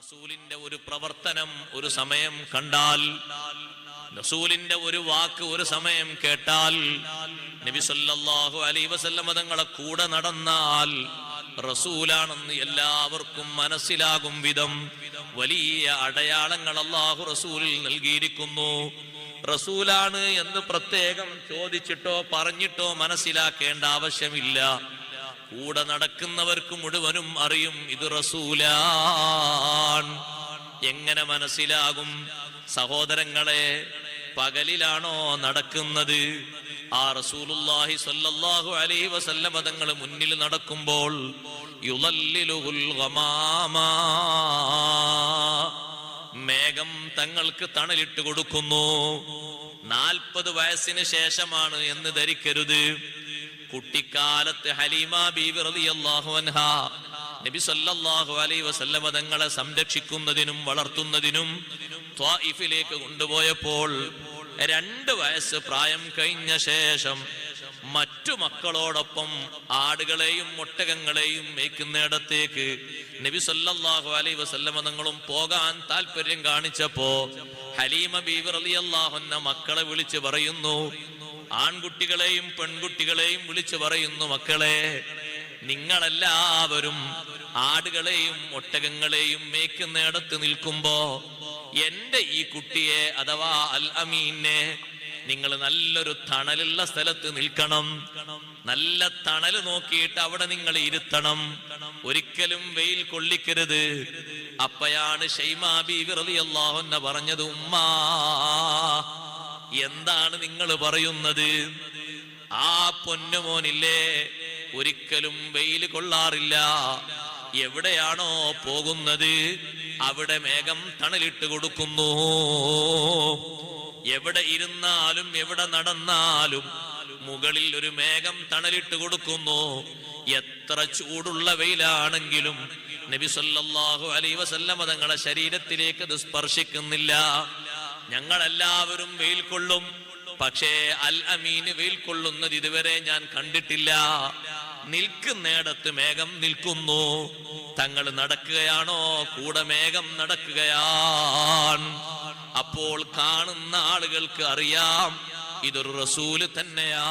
റസൂലിന്റെ ഒരു പ്രവർത്തനം ഒരു സമയം കണ്ടാൽ, റസൂലിന്റെ ഒരു വാക്ക് ഒരു സമയം കേട്ടാൽ, നബി സല്ലല്ലാഹു അലൈഹി വസല്ലം തങ്ങളെ കൂടെ നടന്നാൽ റസൂലാണെന്ന് എല്ലാവർക്കും മനസ്സിലാകും വിധം വലിയ അടയാളങ്ങൾ അല്ലാഹു റസൂലിൽ നൽകിയിരിക്കുന്നു. റസൂലാണ് എന്ന് പ്രത്യേകം ചോദിച്ചിട്ടോ പറഞ്ഞിട്ടോ മനസ്സിലാക്കേണ്ട ആവശ്യമില്ല. കൂടെ നടക്കുന്നവർക്ക് മുഴുവനും അറിയും ഇത് റസൂലാണ്. എങ്ങനെ മനസ്സിലാകും? സഹോദരങ്ങളെ, പകലിലാണോ നടക്കുന്നത്? ആ റസൂലുള്ളാഹി സ്വല്ലല്ലാഹു അലൈഹി വസല്ലം തങ്ങൾ മുന്നിൽ നടക്കുമ്പോൾ യുളല്ലിലുൽ ഗമാമ, മേഘം തങ്ങൾക്ക് തണലിട്ട് കൊടുക്കുന്നു. 40 വയസ്സിന് ശേഷമാണ് എന്ന് ധരിക്കരുത്. കുട്ടിക്കാലത്ത് ഹലീമ ബീവി റളിയല്ലാഹു അൻഹാ നബി സല്ലല്ലാഹു അലൈഹി വസല്ലം തങ്ങളെ സംരക്ഷിക്കുന്നതിനും വളർത്തുന്നതിനും ത്വായിഫിലേക്ക് കൊണ്ടുപോയപ്പോൾ 2 വയസ്സ് പ്രായം കഴിഞ്ഞ ശേഷം മറ്റു മക്കളോടൊപ്പം ആടുകളെയും ഒട്ടകങ്ങളെയും മേയ്ക്കുന്നിടത്തേക്ക് നബി സല്ലല്ലാഹു അലൈഹി വസല്ലം തങ്ങളും പോകാൻ താല്പര്യം കാണിച്ചപ്പോ ഹലീമ ബീവി റളിയല്ലാഹു അൻഹ മക്കളെ വിളിച്ചു പറയുന്നു, ആൺകുട്ടികളെയും പെൺകുട്ടികളെയും വിളിച്ചു പറയുന്നു, മക്കളെ, നിങ്ങളെല്ലാവരും ആടുകളെയും ഒട്ടകങ്ങളെയും മേയ്ക്കുന്നിടത്ത് നിൽക്കുമ്പോ എന്റെ ഈ കുട്ടിയെ അഥവാ അൽ അമീനെ നിങ്ങൾ നല്ലൊരു തണലുള്ള സ്ഥലത്ത് നിൽക്കണം. നല്ല തണല് നോക്കിയിട്ട് അവിടെ നിങ്ങൾ ഇരുത്തണം. ഒരിക്കലും വെയിൽ കൊള്ളിക്കരുത്. അപ്പയാണ് ഷൈമാ ബീവി റളിയല്ലാഹു അൻഹ പറഞ്ഞത്, ഉമ്മാ, എന്താണ് നിങ്ങൾ പറയുന്നത്? ആ പൊന്നുമോനില്ലേ ഒരിക്കലും വെയിൽ കൊള്ളാറില്ല. എവിടെയാണോ പോകുന്നത് അവിടെ മേഘം തണലിട്ട് കൊടുക്കുന്നു. എവിടെ ഇരുന്നാലും എവിടെ നടന്നാലും മുകളിൽ ഒരു മേഘം തണലിട്ട് കൊടുക്കുന്നു. എത്ര ചൂടുള്ള വെയിലാണെങ്കിലും നബി സല്ലല്ലാഹു അലൈഹി വസല്ലം തങ്ങളുടെ ശരീരത്തിലേക്ക് അത് സ്പർശിക്കുന്നില്ല. ഞങ്ങളെല്ലാവരും വെയിൽ കൊള്ളും, പക്ഷേ അൽ അമീന് വെയിൽ കൊള്ളുന്നത് ഇതുവരെ ഞാൻ കണ്ടിട്ടില്ല. നിൽക്കുന്നിടത്ത് മേഘം നിൽക്കുന്നു. തങ്ങൾ നടക്കുകയാണോ? കൂടെ മേഘം നടക്കുകയാണ്. അപ്പോൾ കാണുന്ന ആളുകൾക്ക് അറിയാം ഇതൊരു റസൂല് തന്നെയാ.